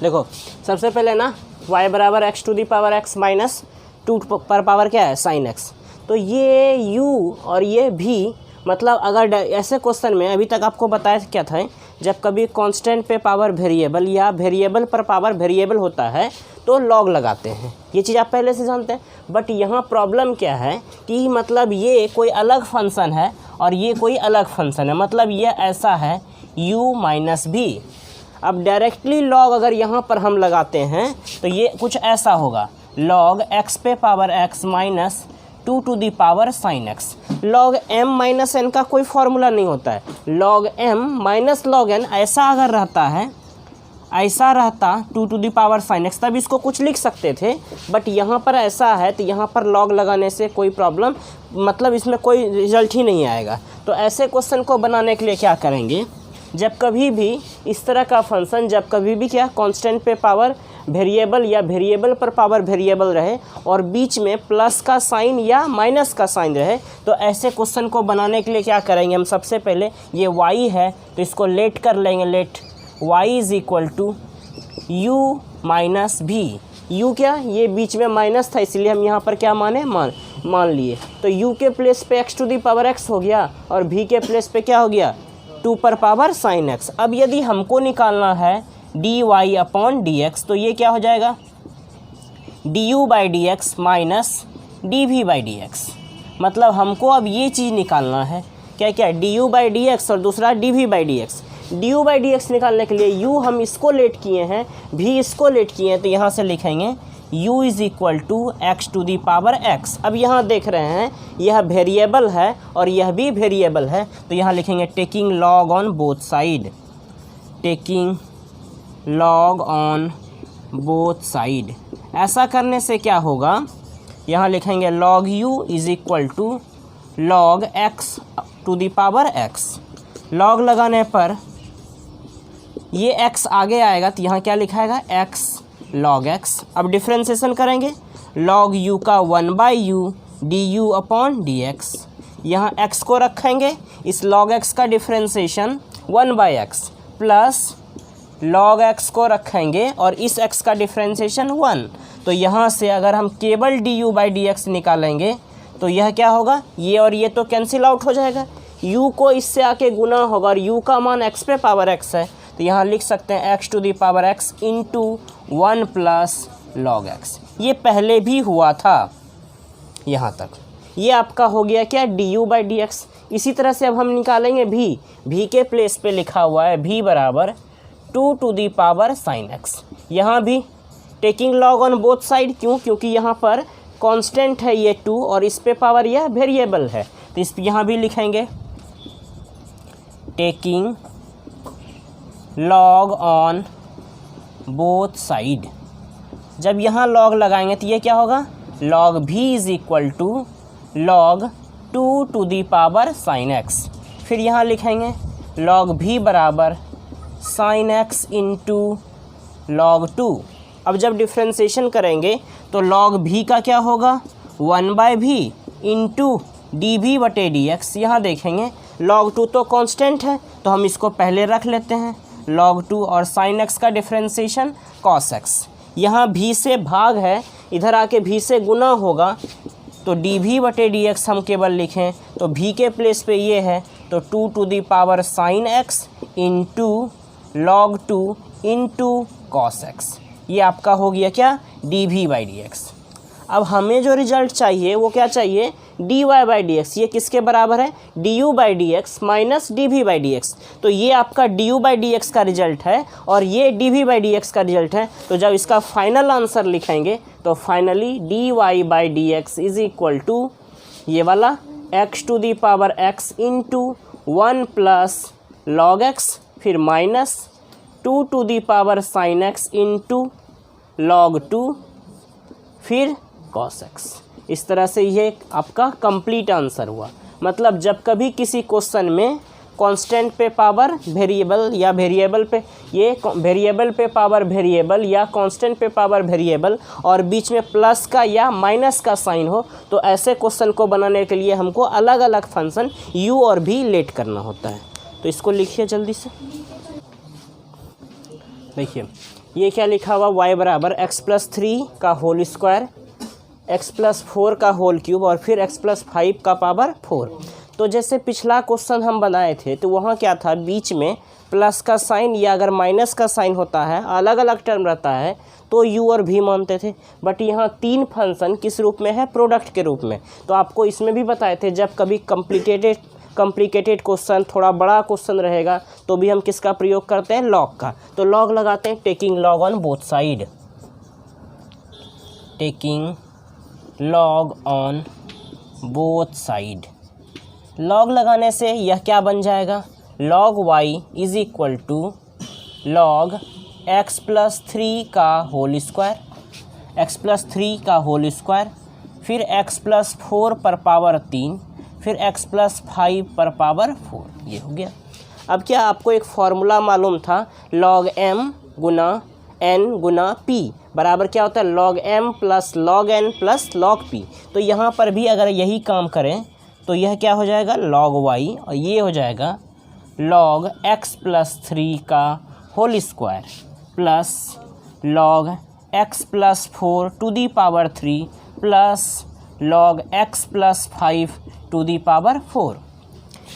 देखो सबसे पहले ना y बराबर x to the power x minus 2 पर पावर क्या है साइन एक्स। तो ये u और ये v, मतलब अगर ऐसे क्वेश्चन में अभी तक आपको बताया क्या था, जब कभी कांस्टेंट पे पावर वेरिएबल या वेरिएबल पर पावर वेरिएबल होता है तो लॉग लगाते हैं, ये चीज़ आप पहले से जानते हैं। बट यहाँ प्रॉब्लम क्या है कि मतलब ये कोई अलग फंक्शन है और ये कोई अलग फंक्शन है, मतलब ये ऐसा है u माइनस v। अब डायरेक्टली लॉग अगर यहाँ पर हम लगाते हैं तो ये कुछ ऐसा होगा, लॉग x पे power x minus 2 to the power sine x। Log m minus n का कोई फॉर्मूला नहीं होता है, log m minus log n ऐसा अगर रहता है, ऐसा रहता 2 to the power sine x, तब इसको कुछ लिख सकते थे। बट यहाँ पर ऐसा है तो यहाँ पर लॉग लगाने से कोई प्रॉब्लम, मतलब इसमें कोई रिजल्ट ही नहीं आएगा। तो ऐसे क्वेश्चन को बनाने के लिए क्या करेंगे, जब कभी भी इस तरह का फंक्शन, जब कभी भी क्या कांस्टेंट पे पावर वेरिएबल या वेरिएबल पर पावर वेरिएबल रहे और बीच में प्लस का साइन या माइनस का साइन रहे, तो ऐसे क्वेश्चन को बनाने के लिए क्या करेंगे हम, सबसे पहले ये y है तो इसको लेट कर लेंगे, let y is equal to u minus v। u क्या, ये बीच में माइनस था इसलिए हम यहाँ पर क्या मान लिए। तो u के प्लेस पे x to the power x हो गया और v के प्लेस पे क्या हो गया 2 पर पावर साइन x। अब यदि हमको निकालना है dy अपॉन dx, तो ये क्या हो जाएगा du by D x minus dv by D X. मतलब हमको अब ये चीज़ निकालना है, क्या क्या, du बाई डी एक्स और दूसरा dv by D x. du by D x निकालने के लिए u हम इसको लेट किए हैं, v इसको लेट किए हैं, तो यहाँ से लिखेंगे u is equal to x to the power x। अब यहाँ देख रहे हैं यह वेरिएबल है और यह भी वेरिएबल है, तो यहाँ लिखेंगे taking log on both side, taking log on both side. ऐसा करने से क्या होगा, यहाँ लिखेंगे log u is equal to log x to the power x। Log लगाने पर ये x आगे आएगा तो यहाँ क्या लिखाएगा x लॉग x। अब डिफ्रेंसिएशन करेंगे, लॉग u का 1 by u d u upon D x. यहाँ x को रखेंगे, इस लॉग x का differentiation 1 by x plus log x को रखेंगे और इस x का डिफ्रेंसिएशन 1। तो यहाँ से अगर हम केवल d you by D x निकालेंगे तो यह क्या होगा, ये और ये तो कैंसिल आउट हो जाएगा, u को इससे आके गुना होगा और u का मान x पे पावर x है, तो यहाँ लिख सकते हैं x to the power x into 1 plus log x। ये पहले भी हुआ था यहाँ तक, ये आपका हो गया क्या du बाई डी एक्स। इसी तरह से अब हम निकालेंगे v के प्लेस पे लिखा हुआ है v बराबर 2 to the power sine x। यहाँ भी taking log on both side, क्यों, क्योंकि यहाँ पर कांस्टेंट है ये 2 और इस पे पावर यह वेरिएबल है, तो इस यहाँ भी लिखेंगे taking log on both side. जब यहाँ लॉग लगाएंगे तो ये क्या होगा, log v is equal to log 2 to the power sine x। फिर यहाँ लिखेंगे लॉग v बराबर साइन x इंटू लॉग 2। अब जब डिफ्रेंसिएशन करेंगे तो लॉग v का क्या होगा 1 by v into d v बटे डी एक्स। यहाँ देखेंगे log 2 तो कांस्टेंट है तो हम इसको पहले रख लेते हैं, log 2 और sin x का डिफ्रेंसिएशन cos x। यहाँ v से भाग है, इधर आके v से गुना होगा, तो डी वी बटे डी एक्स हम केवल लिखें तो v के प्लेस पे ये है, तो 2 to the power sine x into log 2 into cos x। ये आपका हो गया क्या d we by D x. अब हमें जो रिजल्ट चाहिए वो क्या चाहिए, D Y by D x. ये किसके बराबर है, d you by D x minus d we by D x. तो ये आपका d you by D x का रिजल्ट है और ये d we by D x का रिजल्ट है। तो जब इसका फाइनल आंसर लिखेंगे तो finally D Y by D x is equal to ये वाला X to the power X into 1 plus log X, फिर minus 2 to the power sine x into log 2, फिर cos x। इस तरह से ये आपका कंप्लीट आंसर हुआ। मतलब जब कभी किसी क्वेश्चन में कांस्टेंट पे पावर वेरिएबल या वेरिएबल पे ये वेरिएबल पे पावर वेरिएबल या कांस्टेंट पे पावर वेरिएबल और बीच में प्लस का या माइनस का साइन हो, तो ऐसे क्वेश्चन को बनाने के लिए हमको अलग अलग फंक्शन u और v लेट करना होता है। तो इसको लिखिए जल्दी से। देखिए ये क्या लिखा हुआ y बराबर x+3 का होल स्क्वायर, x+4 का होल क्यूब और फिर x+5 का पावर 4। तो जैसे पिछला क्वेश्चन हम बनाए थे तो वहाँ क्या था, बीच में प्लस का साइन या अगर माइनस का साइन होता है, अलग अलग टर्म रहता है तो u और v मानते थे। बट यहाँ तीन फंक्शन किस रूप में है, प्रोडक्ट के रूप में। तो आपको इसमें भी बताए थे जब कभी कॉम्प्लिकेटेड क्वेश्चन, थोड़ा बड़ा क्वेश्चन रहेगा तो भी हम किसका प्रयोग करते हैं, लॉग का। तो लॉग लगाते हैं, taking log on both side, taking log on both side. Log लगाने से यह क्या बन जाएगा, log y is equal to log x+3 का होल स्क्वायर, x+3 का होल स्क्वायर, फिर x+4 पर पावर 3, फिर x+5 पर पावर 4। ये हो गया। अब क्या आपको एक फॉर्मूला मालूम था, log m गुना n गुना p बराबर क्या होता है, log m plus log n plus log p। तो यहाँ पर भी अगर यही काम करें तो यह क्या हो जाएगा, log y, और ये हो जाएगा log x+3 का whole square plus log x+4 to the power 3 plus log x+5 to the power 4।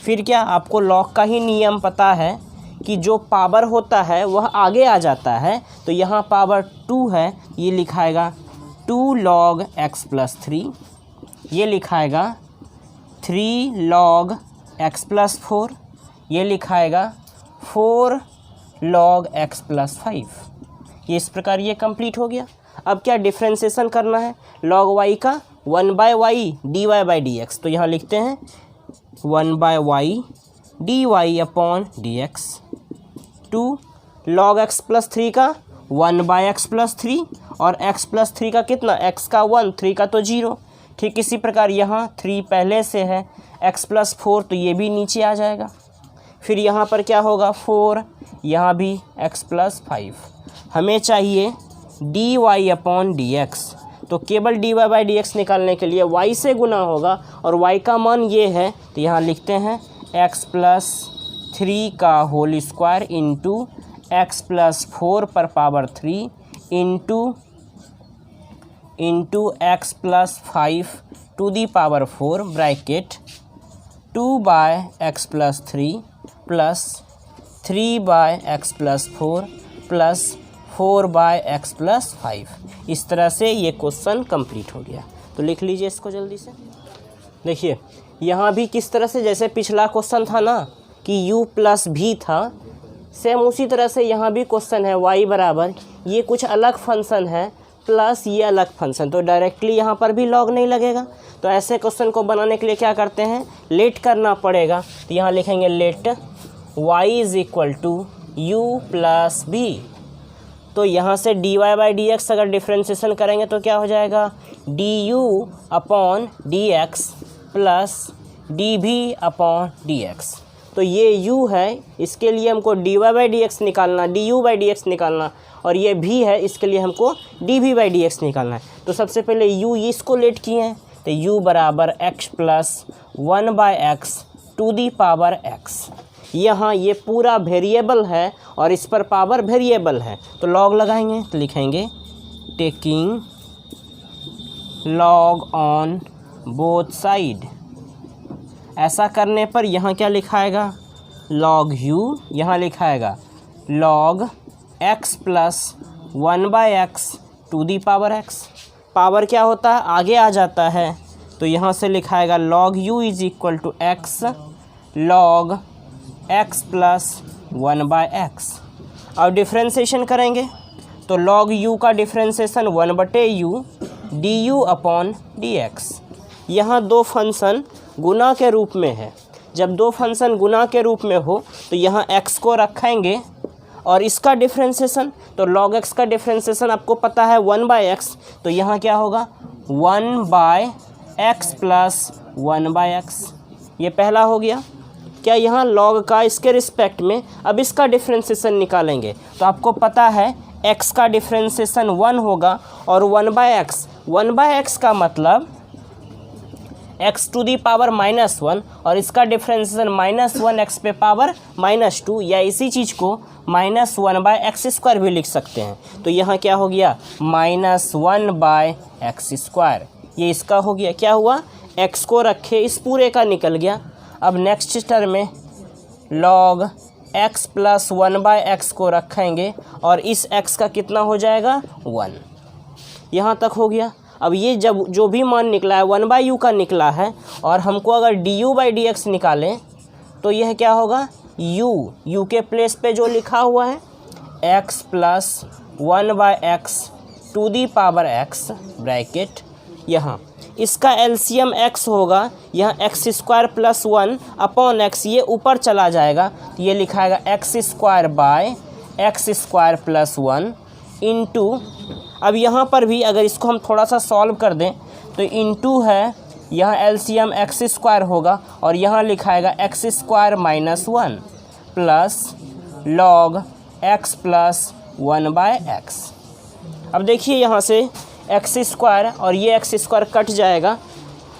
फिर क्या आपको log का ही नियम पता है कि जो पावर होता है वह आगे आ जाता है। तो यहाँ पावर 2 है, ये लिखाएगा 2 log x+3, ये लिखाएगा 3 log x+4, ये लिखाएगा 4 log x+5। ये इस प्रकार ये कंप्लीट हो गया। अब क्या डिफ्रेंशिएशन करना है, log y का 1/y dy/dx। तो यहाँ लिखते हैं 1/y dy/dx, 2 log x+3 का 1/x+3 और x+3 का कितना, x का 1, 3 का तो 0। ठीक इसी प्रकार यहाँ 3 पहले से है, x+4 तो ये भी नीचे आ जाएगा। फिर यहाँ पर क्या होगा, 4, यहाँ भी x+5। हमें चाहिए dy/dx। तो केवल dy/dx निकालने के लिए y से गुना होगा और y का मान ये है। तो यहाँ लिखते हैं x+3 का होल स्क्वायर इंटू x+4 पर power 3 into x+5 to the power 4 bracket 2/x+3 plus 3/x+4 plus 4/x+5। इस तरह से ये क्वेश्चन कंप्लीट हो गया। तो लिख लीजिए इसको जल्दी से। देखिए यहाँ भी किस तरह से, जैसे पिछला क्वेश्चन था ना कि u प्लस v था, सेम उसी तरह से यहाँ भी क्वेश्चन है y बराबर, ये कुछ अलग फंक्शन है प्लस ये अलग फंक्शन। तो डायरेक्टली यहाँ पर भी लॉग नहीं लगेगा। तो ऐसे क्वेश्चन को बनाने के लिए क्या करते हैं, लेट करना पड़ेगा। तो यहाँ लिखेंगे let y is equal to u plus v। तो यहाँ से dy/dx अगर डिफ्रेंशिएशन करेंगे तो क्या हो जाएगा, du/dx प्लस dv/dx। तो ये u है, इसके लिए हमको dy/dx निकालना, du/dx निकालना, और ये v है, इसके लिए हमको dv/dx निकालना है। तो सबसे पहले u इसको लेट किए हैं, तो u बराबर x plus 1/x to the power x। यहाँ ये पूरा वेरिएबल है और इस पर पावर वेरिएबल है, तो लॉग लगाएंगे। तो लिखेंगे taking log on both side. ऐसा करने पर यहाँ क्या लिखाएगा, log u, यहाँ लिखाएगा log x plus 1/x to the power x। Power क्या होता है, आगे आ जाता है, तो यहाँ से लिखाएगा log u is equal to x log x plus 1/x। अब डिफ्रेंशिएशन करेंगे तो log u का डिफ्रेंशिएशन 1/u du/dx। यहाँ दो फंक्शन गुना के रूप में है। जब दो फंक्शन गुना के रूप में हो तो यहाँ x को रखेंगे और इसका डिफ्रेंशिएशन, तो log x का डिफ्रेंशिएशन आपको पता है 1/x। तो यहाँ क्या होगा 1/x प्लस 1/x। ये पहला हो गया। क्या यहाँ log का इसके रिस्पेक्ट में अब इसका डिफ्रेंशिएशन निकालेंगे तो आपको पता है x का डिफ्रेंशिएशन 1 होगा और 1/x। 1/x का मतलब x टू दी पावर -1 और इसका डिफ्रेंसिएशन -1 x पे पावर -2, या इसी चीज़ को -1/x² भी लिख सकते हैं। तो यहाँ क्या हो गया -1/x², ये इसका हो गया। क्या हुआ, x को रखे इस पूरे का निकल गया। अब नेक्स्ट टर्म में log x + 1/x को रखेंगे और इस x का कितना हो जाएगा 1, यहाँ तक हो गया। अब ये जब जो भी मान निकला है 1/u का निकला है और हमको अगर du/dx निकालें तो यह क्या होगा, u के प्लेस पे जो लिखा हुआ है x + 1/x to the power x bracket, यहाँ इसका एलसीएम x होगा, यहाँ x² + 1/x, ये ऊपर चला जाएगा तो ये लिखाएगा x² + 1 इंटू, अब यहाँ पर भी अगर इसको हम थोड़ा सा सॉल्व कर दें तो इंटू है, यहाँ एलसीएम x² होगा और यहाँ लिखाएगा x² - 1 plus log x + 1/x। अब देखिए यहाँ से x² और ये x² कट जाएगा,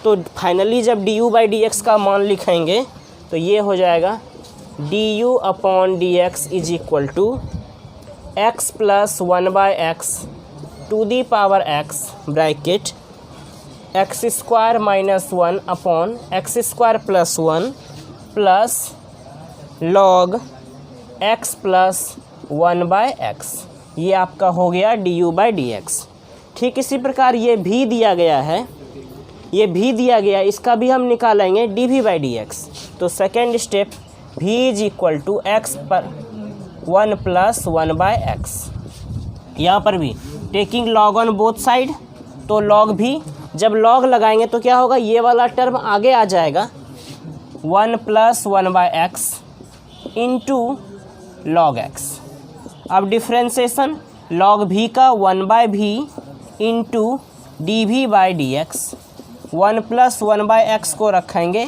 तो फाइनली जब du/dx का मान लिखेंगे तो ये हो जाएगा du/dx = x + 1/x to the power x bracket x² - 1/x² + 1 plus log x + 1/x, ये आपका हो गया du/dx। ठीक इसी प्रकार ये भी दिया गया है, ये भी दिया गया, इसका भी हम निकालेंगे dv/dx। तो सेकेंड स्टेप v = x पर 1 + 1/x, यहाँ पर भी taking log on both side, तो log भी जब log लगाएंगे तो क्या होगा, ये वाला टर्म आगे आ जाएगा 1 + 1/x इंटू log x। अब डिफ्रेंसिएशन log v का 1/v इंटू dv/dx, 1 + 1/x को रखेंगे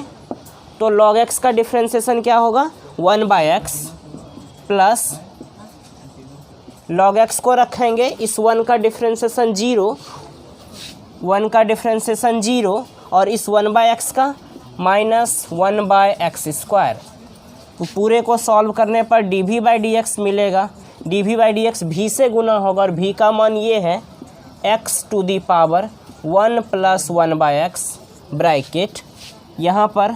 तो log x का डिफ्रेंसिएशन क्या होगा 1/x प्लस log x को रखेंगे, इस 1 का डिफ्रेंसिएशन 0, 1 का डिफ्रेंसिएशन 0 और इस 1/x का -1/x²। तो पूरे को सॉल्व करने पर dv/dx मिलेगा, dv/dx v से गुना होगा और v का मान ये है x to the power 1 + 1/x bracket, यहाँ पर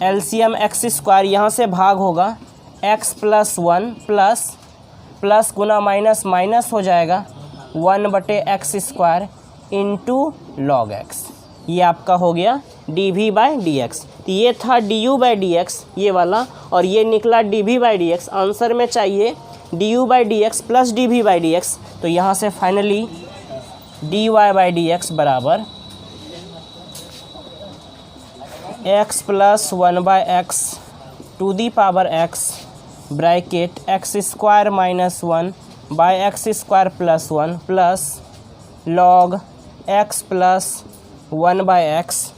एलसीएम x² यहाँ से भाग होगा x + 1 प्लस गुना माइनस हो जाएगा 1/x² इंटू log x, ये आपका हो गया dv/dx। तो ये था du/dx ये वाला, और ये निकला dv/dx। आंसर में चाहिए du/dx + dv/dx, तो यहाँ से फाइनली dy/dx बराबर x + 1/x to the power x bracket x² - 1/x² + 1 plus log x + 1/x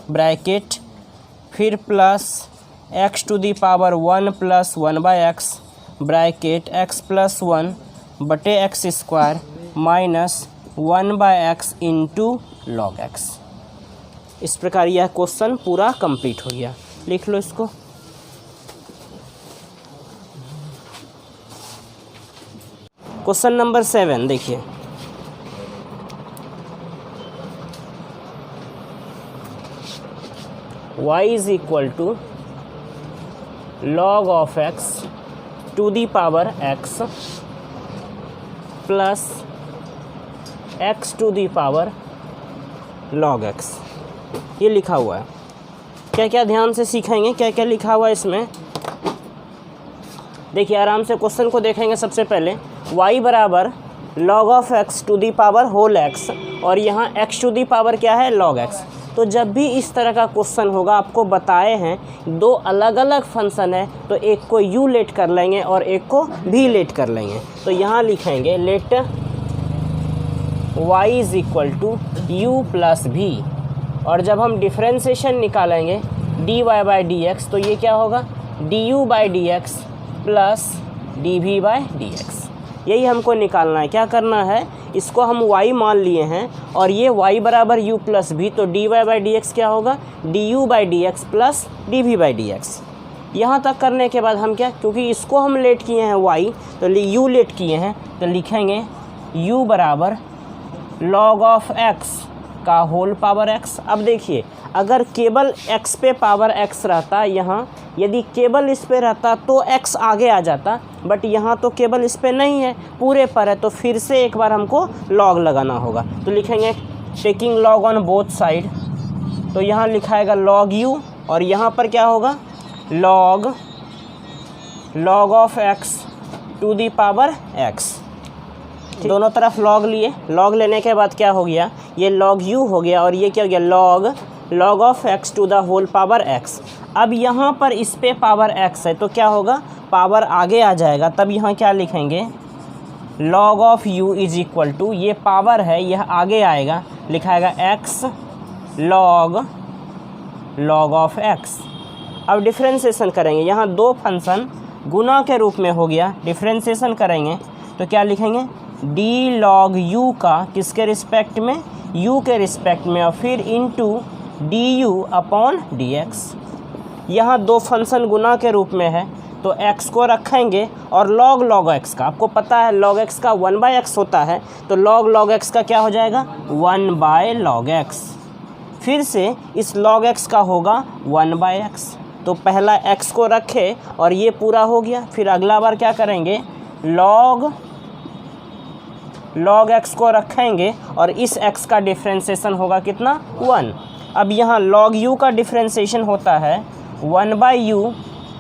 bracket फिर plus x to the power 1 + 1/x bracket x + 1/x² minus 1/x into log x। इस प्रकार यह question पूरा complete हो गया। लिख लो इसको। क्वेश्चन नंबर 7 देखिए, y = log of x to the power x plus x to the power log x, ये लिखा हुआ है। क्या क्या ध्यान से सीखेंगे, क्या क्या लिखा हुआ है इसमें, देखिए आराम से क्वेश्चन को देखेंगे। सबसे पहले y बराबर log of x to the power whole x और यहाँ x टू दी पावर क्या है log x। तो जब भी इस तरह का क्वेश्चन होगा, आपको बताए हैं दो अलग अलग फंक्शन है, तो एक को u लेट कर लेंगे और एक को v लेट कर लेंगे। तो यहाँ लिखेंगे लेट y = u + v, और जब हम डिफ्रेंसिएशन निकालेंगे dy/dx, तो ये क्या होगा du/dx + dv/dx। यही हमको निकालना है। क्या करना है, इसको हम y मान लिए हैं और ये y बराबर u प्लस भी, तो dy बाई डी एक्स क्या होगा, du by D x plus dv by D x. यहाँ तक करने के बाद हम क्या, क्योंकि इसको हम लेट किए हैं y, तो u लेट किए हैं, तो लिखेंगे u बराबर log ऑफ x का होल पावर x। अब देखिए अगर केवल x पे पावर x रहता, यहाँ यदि केवल इस पे रहता तो x आगे आ जाता, बट यहाँ तो केवल इस पे नहीं है, पूरे पर है, तो फिर से एक बार हमको log लगाना होगा। तो लिखेंगे taking log on both side, तो यहाँ लिखाएगा log u और यहाँ पर क्या होगा log of x to the power x। दोनों तरफ log लिए, log लेने के बाद क्या हो गया, ये log u हो गया और ये क्या हो गया log of x to the whole power x। अब यहाँ पर इस पे पावर x है तो क्या होगा, पावर आगे आ जाएगा, तब यहाँ क्या लिखेंगे log of u is equal to, ये पावर है यह आगे आएगा, लिखाएगा x log ऑफ x। अब डिफ्रेंशिएशन करेंगे, यहाँ दो फंक्शन गुना के रूप में हो गया, डिफ्रेंशिएशन करेंगे तो क्या लिखेंगे d log u का किसके रिस्पेक्ट में, u के रिस्पेक्ट में, और फिर इनटू du अपॉन dx। यहाँ दो फंक्शन गुना के रूप में है तो x को रखेंगे और log x का, आपको पता है log x का 1/x होता है, तो log x का क्या हो जाएगा 1/log x। फिर से इस log x का होगा 1/x, तो पहला x को रखे और ये पूरा हो गया। फिर अगला बार क्या करेंगे log x को रखेंगे और इस x का डिफ्रेंशिएशन होगा कितना 1। अब यहाँ log u का डिफ्रेंशिएशन होता है 1/u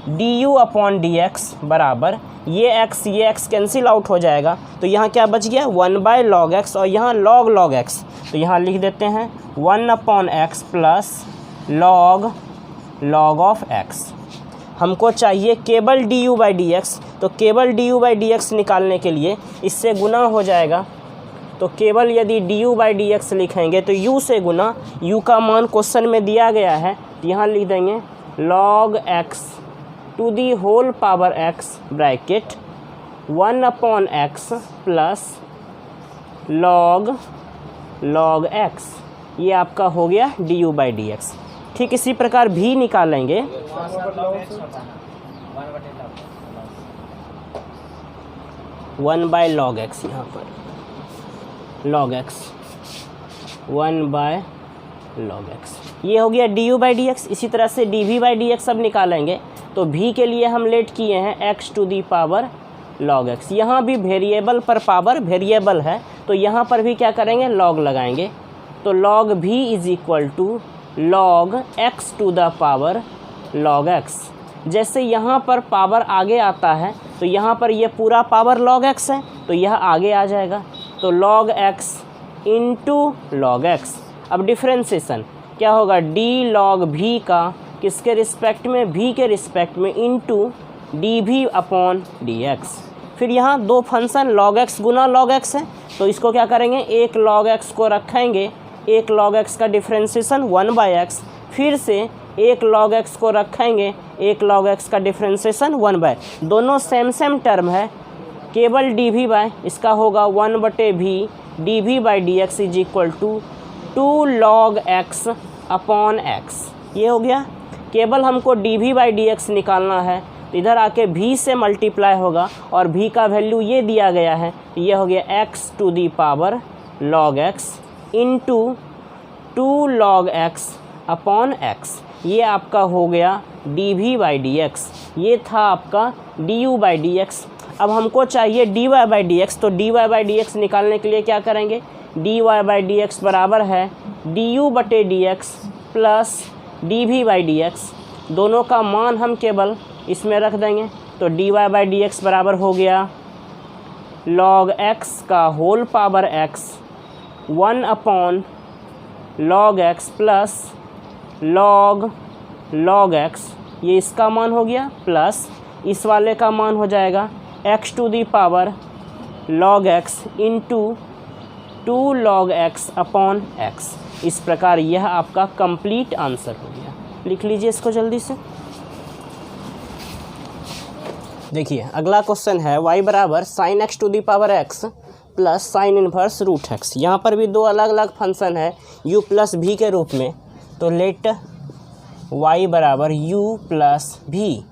du अपॉन dx बराबर, ये x कैंसिल आउट हो जाएगा, तो यहाँ क्या बच गया 1/log x और यहाँ log x, तो यहाँ लिख देते हैं 1/x plus log of x। हमको चाहिए केवल du बाई डी एक्स, तो केवल du बाई डी एक्स निकालने के लिए इससे गुना हो जाएगा, तो केवल यदि du बाई डी एक्स लिखेंगे तो u से गुना, u का मान क्वेश्चन में दिया गया है, तो यहाँ लिख देंगे log x to the whole power x bracket 1/x plus log x, ये आपका हो गया du बाई डी एक्स। ठीक इसी प्रकार भी निकालेंगे, 1/log x, यहाँ पर log x 1/log x, ये हो गया du बाई डी एक्स। इसी तरह से dv बाई डी एक्स अब निकालेंगे, तो v के लिए हम लेट किए हैं x to the power log x। यहाँ भी वेरिएबल पर पावर वेरिएबल है, तो यहाँ पर भी क्या करेंगे log लगाएंगे, तो log v is equal to log x to the power log x। जैसे यहाँ पर पावर आगे आता है तो यहाँ पर ये पूरा पावर log x है, तो यह आगे आ जाएगा, तो log x into log x। अब डिफ्रेंशिएशन क्या होगा, d log v का किसके रिस्पेक्ट में, v के रिस्पेक्ट में, इंटू dv अपॉन dx। फिर यहाँ दो फंक्शन log x गुना log x है, तो इसको क्या करेंगे, एक log x को रखेंगे, एक log x का डिफ्रेंशिएशन 1/x, फिर से एक log x को रखेंगे, एक log x का डिफ्रेंशिएशन 1/, दोनों सेम टर्म है, केवल dv बाय इसका होगा 1/v dv by D x is equal to 2 log x upon x। ये हो गया, केवल हमको dv बाई डी एक्स निकालना है, तो इधर आके v से मल्टीप्लाई होगा और v का वैल्यू ये दिया गया है, ये हो गया x to the power log x into 2 log x upon x। ये आपका हो गया dv बाई डी एक्स, ये था आपका du बाई डी एक्स। अब हमको चाहिए dy बाई डी एक्स, तो dy बाई डी एक्स निकालने के लिए क्या करेंगे, dy बाई डी एक्स बराबर है du बटे d x plus dv by D x. दोनों का मान हम केवल इसमें रख देंगे, तो dy बाई डी एक्स बराबर हो गया log x का whole power x 1 log x plus log x, ये इसका मान हो गया, प्लस इस वाले का मान हो जाएगा x to the power log x into 2 log x upon x। इस प्रकार यह आपका कंप्लीट आंसर हो गया। लिख लीजिए इसको जल्दी से। देखिए अगला क्वेश्चन है y बराबर sine x to the power x plus sine inverse root x. यहाँ पर भी दो अलग अलग फंक्शन है u प्लस भी के रूप में, तो लेट y बराबर u प्लस भी,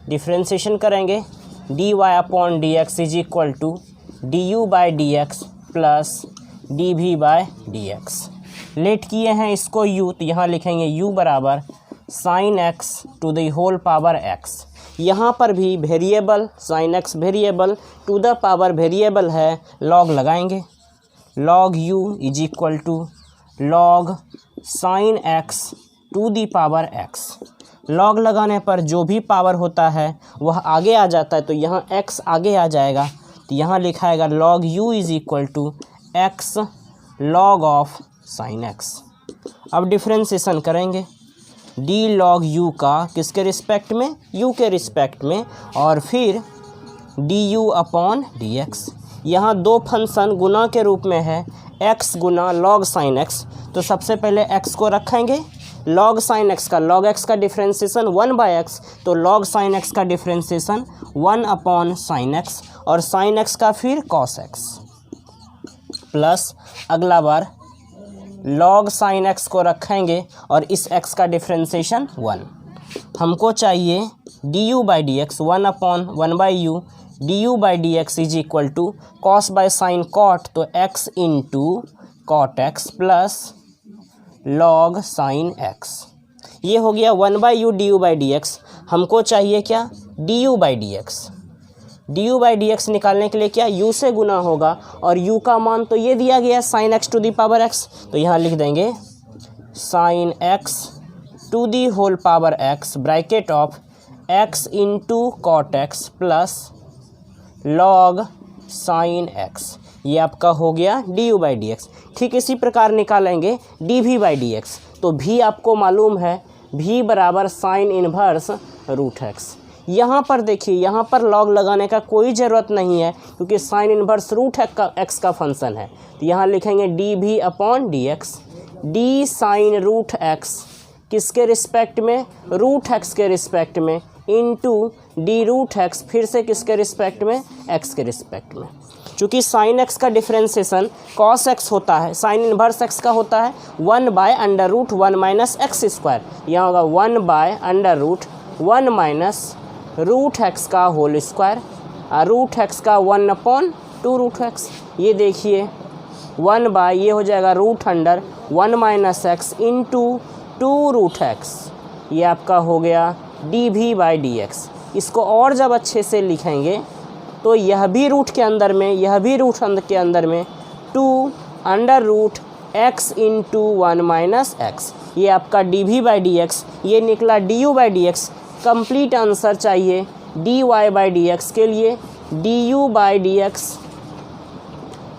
डिफ्रेंशिएशन करेंगे dy upon D x is equal to D you by D x plus D भी बाई डी एक्स। लेट किए हैं इसको u, तो यहाँ लिखेंगे u बराबर sine x to the whole power x। यहाँ पर भी variable sine x variable to the power variable है, लॉग लगाएंगे, log u is equal to log sine x to the power x। Log लगाने पर जो भी पावर होता है वह आगे आ जाता है, तो यहाँ x आगे आ जाएगा, तो यहाँ लिखाएगा log u is equal to x log of sine x। अब डिफ्रेंशिएशन करेंगे डी लॉग u का किसके रिस्पेक्ट में, u के रिस्पेक्ट में, और फिर D u upon D x. यहाँ दो फंक्शन गुना के रूप में है, x गुना लॉग साइन x। तो सबसे पहले x को रखेंगे, लॉग साइन x का, लॉग x का डिफ्रेंशिएशन 1 बाई x, तो लॉग साइन x का डिफ्रेंशिएशन 1 अपॉन साइन x, और साइन x का फिर कॉस x, प्लस अगला बार लॉग साइन x को रखेंगे और इस x का डिफ्रेंशिएशन 1। हमको चाहिए d you by D x, 1 upon 1 by u, d you by D x is equal to cos by sine cot, तो x into cot x plus log sine x। ये हो गया 1 by u d you by D x. हमको चाहिए क्या, d you by D x. D you by D x निकालने के लिए क्या, u से गुना होगा, और u का मान तो ये दिया गया है sine x to the power x, तो यहाँ लिख देंगे sine x to the whole power x bracket of x into cot x plus log sine x। ये आपका हो गया d you by D x. ठीक इसी प्रकार निकालेंगे डी भी बाई डी एक्स, तो भी आपको मालूम है v बराबर साइन इनवर्स रूट एक्स। यहाँ पर देखिए, यहाँ पर लॉग लगाने का कोई ज़रूरत नहीं है क्योंकि साइन इनवर्स रूट एक्स का फंक्शन है, तो यहाँ लिखेंगे d v upon D x. D sine root x किसके रिस्पेक्ट में, रूट एक्स के रिस्पेक्ट में, इनटू डी रूट एक्स फिर से किसके रिस्पेक्ट में, एक्स के रिस्पेक्ट में। चूँकि साइन एक्स का डिफ्रेंशिएशन कॉस एक्स होता है, साइन इनवर्स एक्स का होता है 1 by under root 1 minus x square. यहाँ होगा 1 by under root 1 minus root x का होल स्क्वायर, रूट एक्स का 1 अपॉन 2 रूट एक्स। ये देखिए 1 बाय, ये हो जाएगा root under 1 minus x into 2 root x. ये आपका हो गया डी भी बाई डी एक्स। इसको और जब अच्छे से लिखेंगे तो यह भी रूट के अंदर में, यह भी रूट के अंदर में 2 under root x into 1 minus x. ये आपका डी भी बाई डी एक्स, ये निकला D you by D x. Complete answer चाहिए D Y by D X के लिए, D you by D x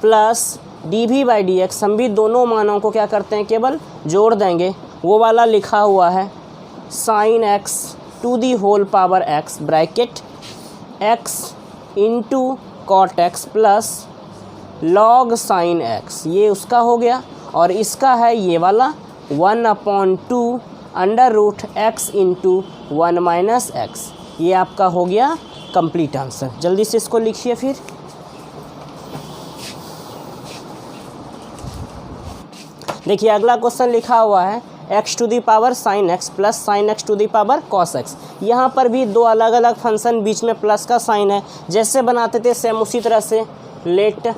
plus D भी बाई डी एक्स। हम भी दोनों मानों को क्या करते हैं, केवल जोड़ देंगे। वो वाला लिखा हुआ है sine x to the whole power x bracket x into cot x plus log sine x, ये उसका हो गया। और इसका है ये वाला 1 upon 2 under root x into 1 minus x. ये आपका हो गया कंप्लीट आंसर। जल्दी से इसको लिखिए फिर। देखिए अगला क्वेश्चन लिखा हुआ है x to the power sine x plus sine x to the power cos x. यहाँ पर भी दो अलग अलग फंक्शन, बीच में प्लस का साइन है, जैसे बनाते थे सेम उसी तरह से। Let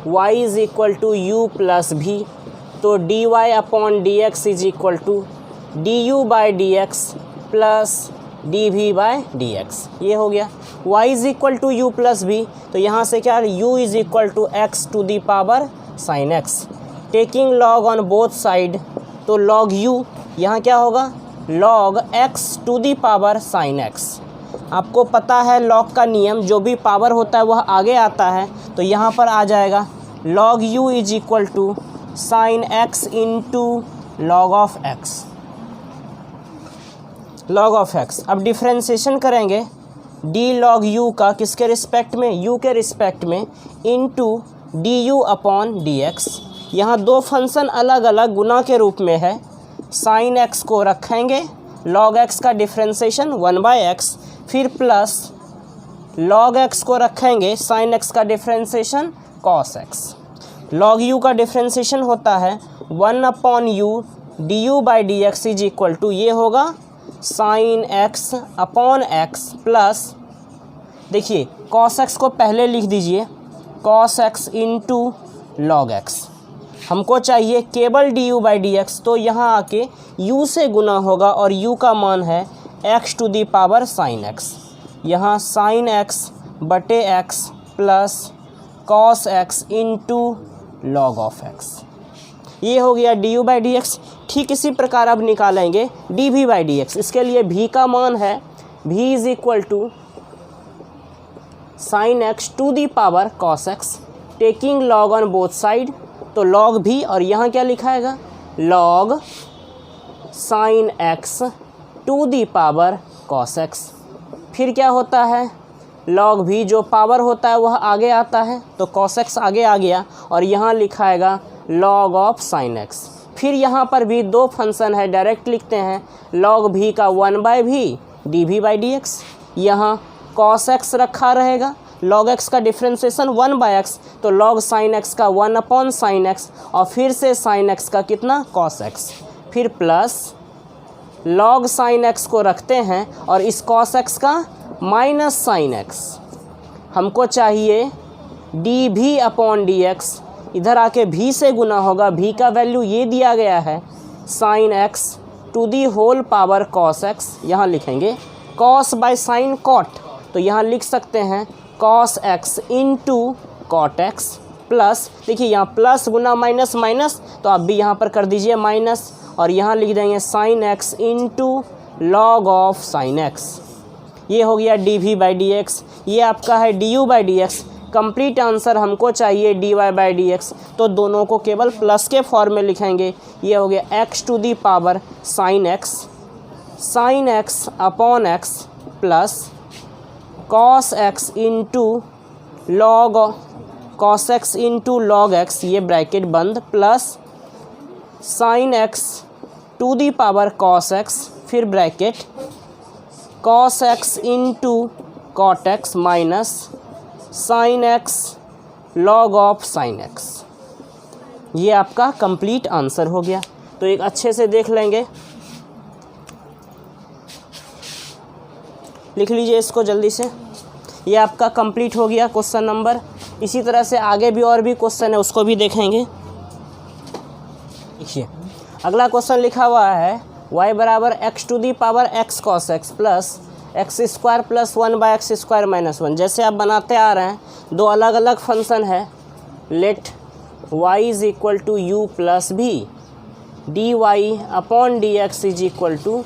y is equal to you plus v, तो D Y upon D x is equal to D you by D x plus D भी बाई डी एक्स। ये हो गया y is equal to you plus v, तो यहाँ से क्या u is equal to x to the power sine x. Taking log on both side, तो log u यहाँ क्या होगा, log x to the power sine x. आपको पता है लॉग का नियम, जो भी पावर होता है वह आगे आता है, तो यहाँ पर आ जाएगा log u is equal to sine x into log of x, log of x. अब डिफ्रेंशिएशन करेंगे डी लॉग u का किसके रिस्पेक्ट में, u के रिस्पेक्ट में, into d u upon D x. यहाँ दो फंक्शन अलग अलग गुना के रूप में है। साइन एक्स को रखेंगे, लॉग एक्स का डिफ्रेंशिएशन 1 बाई एक्स, फिर प्लस लॉग एक्स को रखेंगे, साइन एक्स का differentiation cos x. Log u का डिफ्रेंसिएशन होता है 1/u du by D x is equal to, ये होगा sine x upon x plus, देखिए कॉस एक्स को पहले लिख दीजिए cos x into log x. हमको चाहिए केवल d you by D x, तो यहाँ आके u से गुना होगा और u का मान है x to the power sine x. यहाँ साइन एक्स बटे x plus cos x into log of x, ये हो गया d you by D x. ठीक इसी प्रकार अब निकालेंगे d we by D x. इसके लिए v का मान है v is equal to sine x to the power cos x, taking log on both side, तो लॉग भी, और यहाँ क्या लिखाएगा log sine x to the power cos x. फिर क्या होता है लॉग भी, जो पावर होता है वह आगे आता है, तो कॉस एक्स आगे आ गया और यहाँ लिखाएगा लॉग ऑफ साइन एक्स। फिर यहाँ पर भी दो फंक्शन है, डायरेक्ट लिखते हैं लॉग भी का 1/v d we by D x, यहाँ कॉस एक्स रखा रहेगा, लॉग एक्स का डिफ्रेंसिएशन 1/x, तो लॉग साइन एक्स का 1/sin x, और फिर से साइन एक्स का कितना कॉस एक्स, फिर प्लस लॉग साइन एक्स को रखते हैं और इस कॉस एक्स का माइनस साइन एक्स। हमको चाहिए D v upon D x, इधर आके भी से गुना होगा, भी का वैल्यू ये दिया गया है sine x to the whole power cos x, यहाँ लिखेंगे कॉस बाय साइन कॉट, तो यहाँ लिख सकते हैं cos x into cot x plus, देखिए यहाँ प्लस गुना माइनस माइनस, तो आप भी यहाँ पर कर दीजिए माइनस, और यहाँ लिख देंगे sine x into log of sine x. ये हो गया d we by D x, ये आपका है d you by D x. Complete answer हमको चाहिए D Y by D x, तो दोनों को केवल प्लस के फॉर्म में लिखेंगे। ये हो गया x to the power sine x upon x plus cos x into log cos x into log X, ये ब्रैकेट बंद, plus sine x to the power cos x, फिर bracket cos x into cot X minus sine X log of sine x. ये आपका complete answer हो गया। तो एक अच्छे से देख लेंगे, लिख लीजिए इसको जल्दी से। ये आपका कंप्लीट हो गया क्वेश्चन नंबर। इसी तरह से आगे भी और भी क्वेश्चन है, उसको भी देखेंगे। देखिए अगला क्वेश्चन लिखा हुआ है y बराबर x to the power x cos x plus x square plus 1/x² minus 1। जैसे आप बनाते आ रहे हैं, दो अलग अलग फंक्शन है। Let y is equal to you plus V D Y upon D x is equal to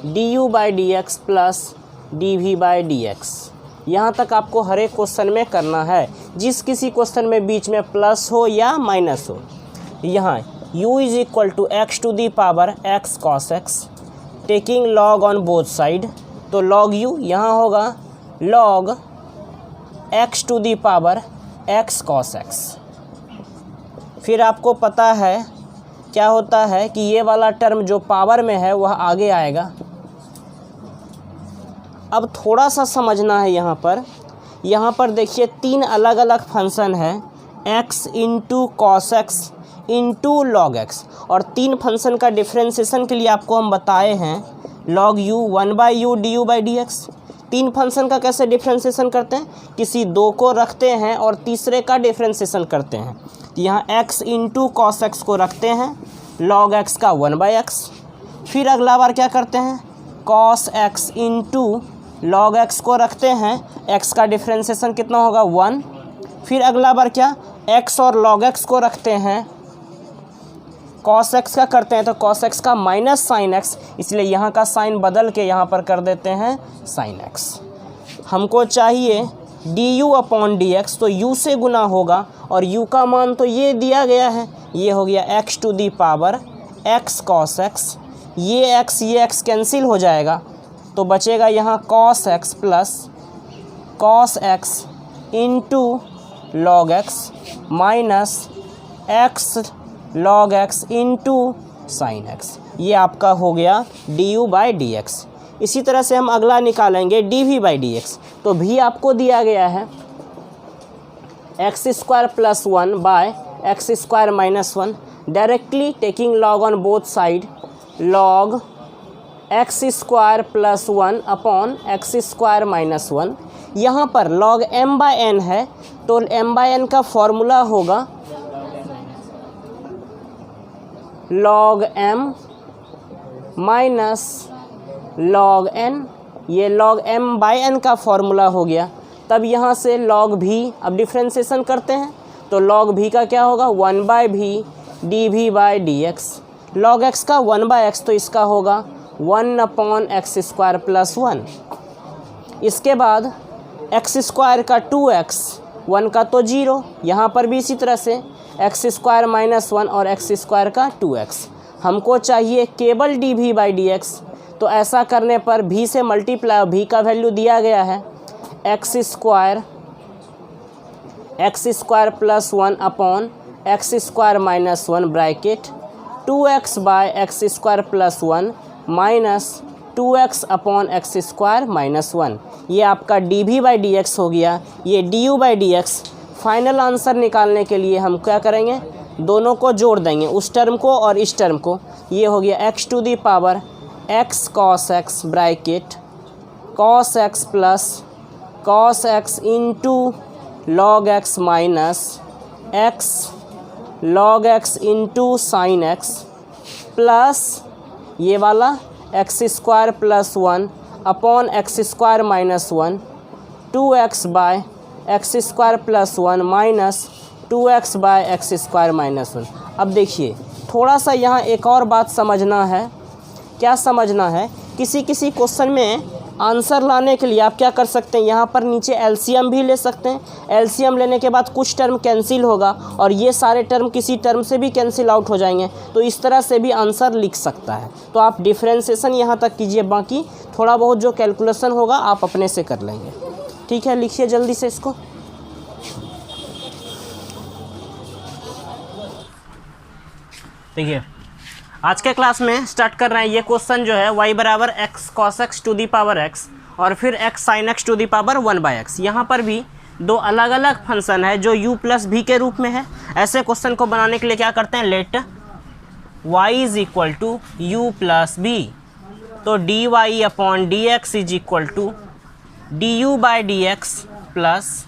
D you by D x plus D we by D x. यहाँ तक आपको हर एक क्वेश्चन में करना है। जिस किसी क्वेश्चन में बीच में प्लस हो या माइनस हो, यहाँ u is equal to x to the power x cos x, taking log on both side, तो लॉग u यहाँ होगा log x to the power x cos x. फिर आपको पता है क्या होता है कि ये वाला टर्म जो पावर में है वह आगे आएगा। अब थोड़ा सा समझना है यहाँ पर देखिए तीन अलग अलग फंक्शन है, x into cos x into log x, और तीन फंक्शन का डिफ्रेंसिएशन के लिए आपको हम बताए हैं log u 1/u D you by D x. तीन फंक्शन का कैसे डिफ्रेंसिएशन करते हैं, किसी दो को रखते हैं और तीसरे का डिफ्रेंसिएशन करते हैं। यहाँ x इंटू कॉस एक्स को रखते हैं, लॉग एक्स का 1/x। फिर अगला बार क्या करते हैं, cos x into log x को रखते हैं, x का डिफ्रेंसिएशन कितना होगा 1। फिर अगला बार क्या, x और लॉग एक्स को रखते हैं, कॉस एक्स का करते हैं तो कॉस एक्स का माइनस साइन एक्स, इसलिए यहाँ का साइन बदल के यहाँ पर कर देते हैं साइन एक्स। हमको चाहिए d u upon D x, तो u से गुना होगा और u का मान तो ये दिया गया है, ये हो गया x to the power x cos x. ये x कैंसिल हो जाएगा, तो बचेगा यहाँ cos x plus cos x into log x minus x log x into sine x. ये आपका हो गया d you by D x. इसी तरह से हम अगला निकालेंगे d we by D x. तो भी आपको दिया गया है, x square plus 1 by x square minus 1, directly taking log on both side, log x square plus 1 upon x square minus 1। यहाँ पर लॉग m बाय n है तो m बाय n का फॉर्मूला होगा log m minus log n, ये log m bye n का formula हो गया। तब यहाँ से लॉग v, अब डिफ्रेंसिएशन करते हैं तो लॉग v का क्या होगा 1 by v dv by dx, log x का 1 बाय x तो इसका होगा 1 अपॉन एक्स स्क्वायर प्लस 1। इसके बाद एक्स स्क्वायर का 2x, 1 का तो 0, यहाँ पर भी इसी तरह से एक्स स्क्वायर माइनस 1 और एक्स स्क्वायर का 2x। हमको चाहिए केवल dv बाई dx, तो ऐसा करने पर v से मल्टीप्लाई, v का वैल्यू दिया गया है x square plus 1 upon x square minus 1 bracket 2x by x square plus 1 minus 2x upon x square minus 1। ये आपका dv बाई dx हो गया। ये du by dx final answer निकालने के लिए हम क्या करेंगे, दोनों को जोड़ देंगे, उस टर्म को और इस टर्म को। ये हो गया x to the power x cos x bracket cos x plus cos x into log x minus x log x into sine x plus ये वाला x square plus 1 upon x square minus 1 2x by x square plus 1 minus 2x by x square minus 1। अब देखिए थोड़ा सा यहाँ एक और बात समझना है। क्या समझना है, किसी किसी क्वेश्चन में आंसर लाने के लिए आप क्या कर सकते हैं, यहाँ पर नीचे एलसीएम भी ले सकते हैं। एलसीएम लेने के बाद कुछ टर्म कैंसिल होगा और ये सारे टर्म किसी टर्म से भी कैंसिल आउट हो जाएंगे, तो इस तरह से भी आंसर लिख सकता है। तो आप डिफ्रेंसिएशन यहाँ तक कीजिए, बाकी थोड़ा बहुत जो कैलकुलेशन होगा आप अपने से कर लेंगे। ठीक है, लिखिए जल्दी से इसको। देखिए आज के क्लास में स्टार्ट कर रहे हैं। ये क्वेश्चन जो है y बराबर x cos x to the power x और फिर x sine x to the power 1 by x. यहाँ पर भी दो अलग अलग फंक्शन है जो u प्लस भी के रूप में है। ऐसे क्वेश्चन को बनाने के लिए क्या करते हैं, let y is equal to you plus B, तो D Y upon D x is equal to D you by D x plus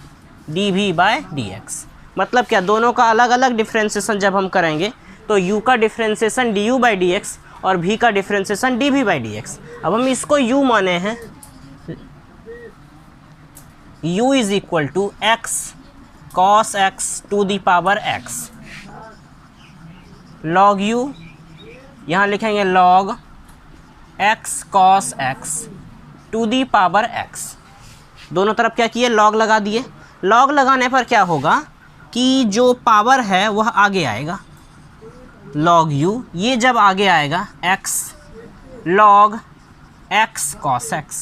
D we by D X. मतलब क्या, दोनों का अलग अलग डिफ्रेंसिएशन जब हम करेंगे तो u का differentiation d you by D x और v का differentiation d we by D x. अब हम इसको u माने हैं, u is equal to x cos x to the power x log u, यहाँ लिखेंगे लॉग x कॉस x to the power x। दोनों तरफ क्या किए, लॉग लगा दिए। लॉग लगाने पर क्या होगा कि जो पावर है वह आगे आएगा, लॉग u, ये जब आगे आएगा x log x cos x,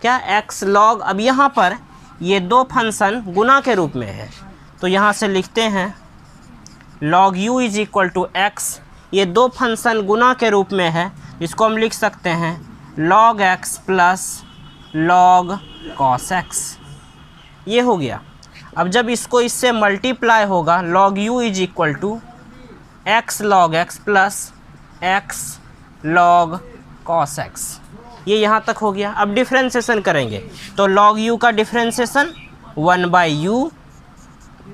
क्या x लॉग। अब यहाँ पर ये दो फंक्शन गुना के रूप में है तो यहाँ से लिखते हैं log u is equal to x, ये दो फंक्शन गुना के रूप में है, इसको हम लिख सकते हैं log x plus log cos x। ये हो गया। अब जब इसको इससे मल्टीप्लाई होगा log u is equal to x log x plus x log cos x। ये यहाँ तक हो गया। अब डिफ्रेंसिएशन करेंगे तो log u का differentiation 1 by you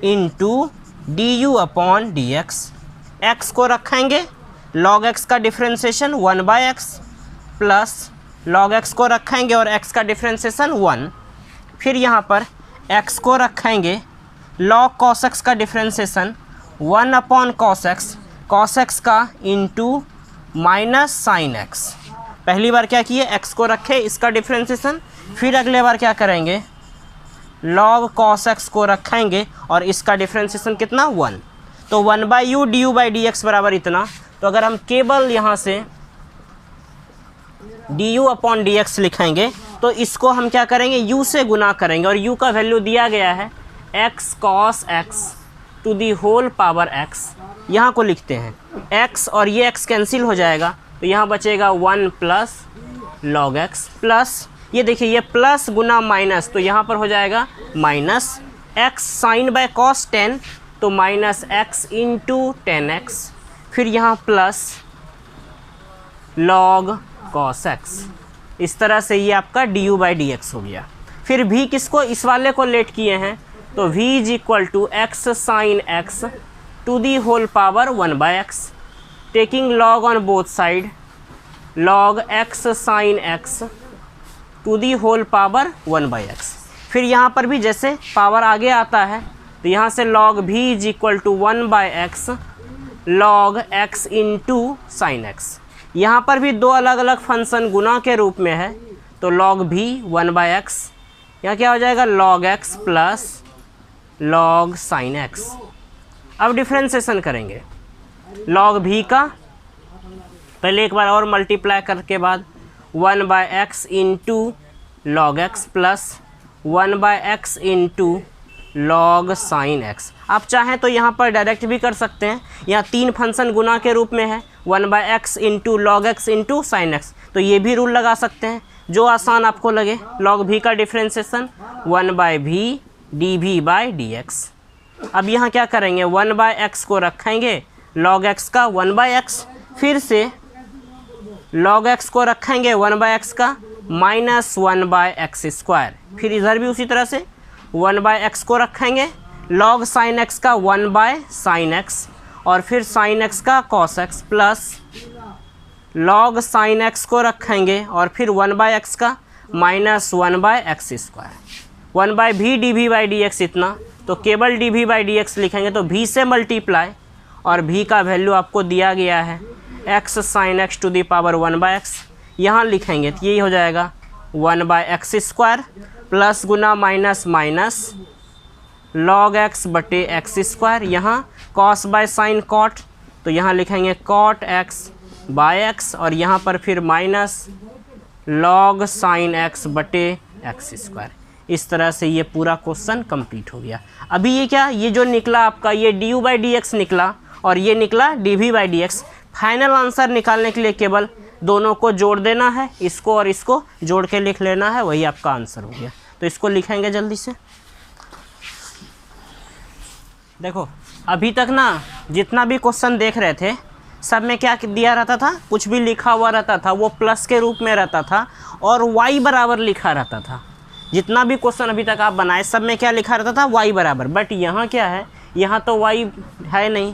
into D u upon D x. X को रखेंगे, log x का differentiation 1 by x plus log x को रखेंगे और x का डिफ्रेंसिएशन 1। फिर यहाँ पर x को रखेंगे, log cos x का डिफ्रेंसिएशन 1 अपॉन cos x का इंटू माइनस साइन x। पहली बार क्या किए, x को रखे, इसका डिफ्रेंसिएशन, फिर अगले बार क्या करेंगे log cos x को रखेंगे और इसका डिफ्रेंसिएशन कितना 1। तो 1 by u d you by D x बराबर इतना। तो अगर हम केवल यहाँ से D u upon D x लिखेंगे तो इसको हम क्या करेंगे, u से गुना करेंगे और u का वैल्यू दिया गया है x cos x to the whole power x। यहाँ को लिखते हैं x और ये x कैंसिल हो जाएगा तो यहाँ बचेगा 1 प्लस log x प्लस, ये देखिए ये प्लस गुना माइनस तो यहाँ पर हो जाएगा minus x sine by cos 10 तो माइनस x इंटू 10x, फिर यहाँ प्लस log cos x। इस तरह से ये आपका du बाई डी एक्स हो गया। फिर v किसको, इस वाले को लेट किए हैं तो v is equal to x sine x to the whole power 1 by x, taking log on both side, log x sine x to the whole power 1 by x। फिर यहाँ पर भी जैसे पावर आगे आता है तो यहाँ से log v is equal to 1 by x log x into sine x। यहाँ पर भी दो अलग अलग फंक्शन गुना के रूप में है तो log v 1 बाई x, यहाँ क्या हो जाएगा log x plus log sine x। अब डिफ्रेंसिएशन करेंगे log v का, पहले एक बार और मल्टीप्लाई करके बाद 1 by x into log x plus 1 by x into log sine x. आप चाहें तो यहाँ पर डायरेक्ट भी कर सकते हैं, यहाँ तीन फंक्शन गुना के रूप में है 1 by x into log x into sine x, तो ये भी रूल लगा सकते हैं जो आसान आपको लगे। लॉग भी का डिफ्रेंसिएशन 1 बाई भी डी भी बाई डी एक्स। अब यहाँ क्या करेंगे 1 बाई एक्स को रखेंगे लॉग एक्स का 1 बाई एक्स, फिर से log x को रखेंगे 1 बाई एक्स का माइनस 1 बाई एक्स स्क्वायर, फिर इधर भी उसी तरह से 1 बाई एक्स को रखेंगे log साइन x का 1 बाई साइन एक्स, और फिर साइन x का cos x plus log sine x को रखेंगे और फिर 1 बाई एक्स का minus 1 by x square. 1 by भी डी भी बाई डी एक्स इतना, तो केवल डी भी बाई डी एक्स लिखेंगे तो v से मल्टीप्लाई, और v का वैल्यू आपको दिया गया है x sine x to the power 1 by x. यहाँ लिखेंगे तो यही हो जाएगा 1 बाई एक्स स्क्वायर प्लस गुना माइनस माइनस log x बटे एक्स स्क्वायर, यहाँ cos बाय साइन कॉट, तो यहाँ लिखेंगे cot x बाय एक्स, और यहाँ पर फिर माइनस log साइन x बटे एक्स स्क्वायर। इस तरह से ये पूरा क्वेश्चन कंप्लीट हो गया। अभी ये क्या, ये जो निकला आपका ये du बाई डी एक्स निकला और ये निकला dv by D x. Final answer निकालने के लिए केवल दोनों को जोड़ देना है, इसको और इसको जोड़ के लिख लेना है, वही आपका आंसर हो गया। तो इसको लिखेंगे जल्दी से। देखो अभी तक ना जितना भी क्वेश्चन देख रहे थे सब में क्या दिया रहता था, कुछ भी लिखा हुआ रहता था वो प्लस के रूप में रहता था और y बराबर लिखा रहता था। जितना भी क्वेश्चन अभी तक आप बनाए सब में क्या लिखा रहता था, y बराबर। बट यहाँ क्या है, यहाँ तो y है नहीं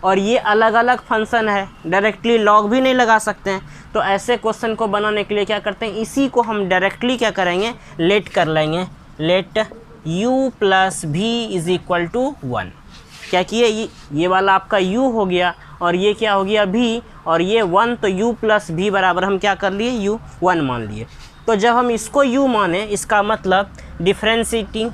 और ये अलग अलग फंक्शन है, डायरेक्टली लॉग भी नहीं लगा सकते हैं। तो ऐसे क्वेश्चन को बनाने के लिए क्या करते हैं, इसी को हम डायरेक्टली क्या करेंगे, लेट कर लेंगे। लेट u प्लस भी इज इक्वल टू 1। क्या किए, ये वाला आपका u हो गया और ये क्या हो गया v, और ये 1, तो u प्लस भी बराबर हम क्या कर लिए, u 1 मान लिए। तो जब हम इसको u माने इसका मतलब डिफ्रेंशिएटिंग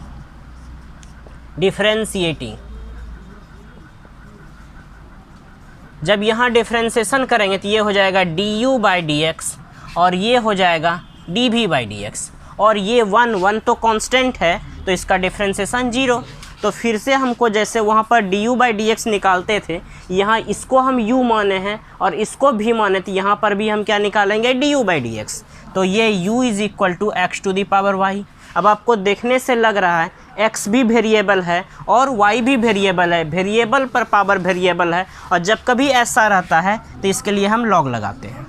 जब यहाँ डिफ्रेंसिएशन करेंगे तो ये हो जाएगा du बाई डी एक्स और ये हो जाएगा dv बाई डी एक्स, और ये 1 तो कांस्टेंट है तो इसका डिफ्रेंसिएशन 0। तो फिर से हमको जैसे वहाँ पर du बाई डी एक्स निकालते थे, यहाँ इसको हम u माने हैं और इसको भी माने, तो यहाँ पर भी हम क्या निकालेंगे, du बाई डी एक्स। तो ये u is equal to x to the power y। अब आपको देखने से लग रहा है x भी वेरिएबल है और y भी वेरिएबल है, वेरिएबल पर पावर वेरिएबल है, और जब कभी ऐसा रहता है तो इसके लिए हम log लगाते हैं।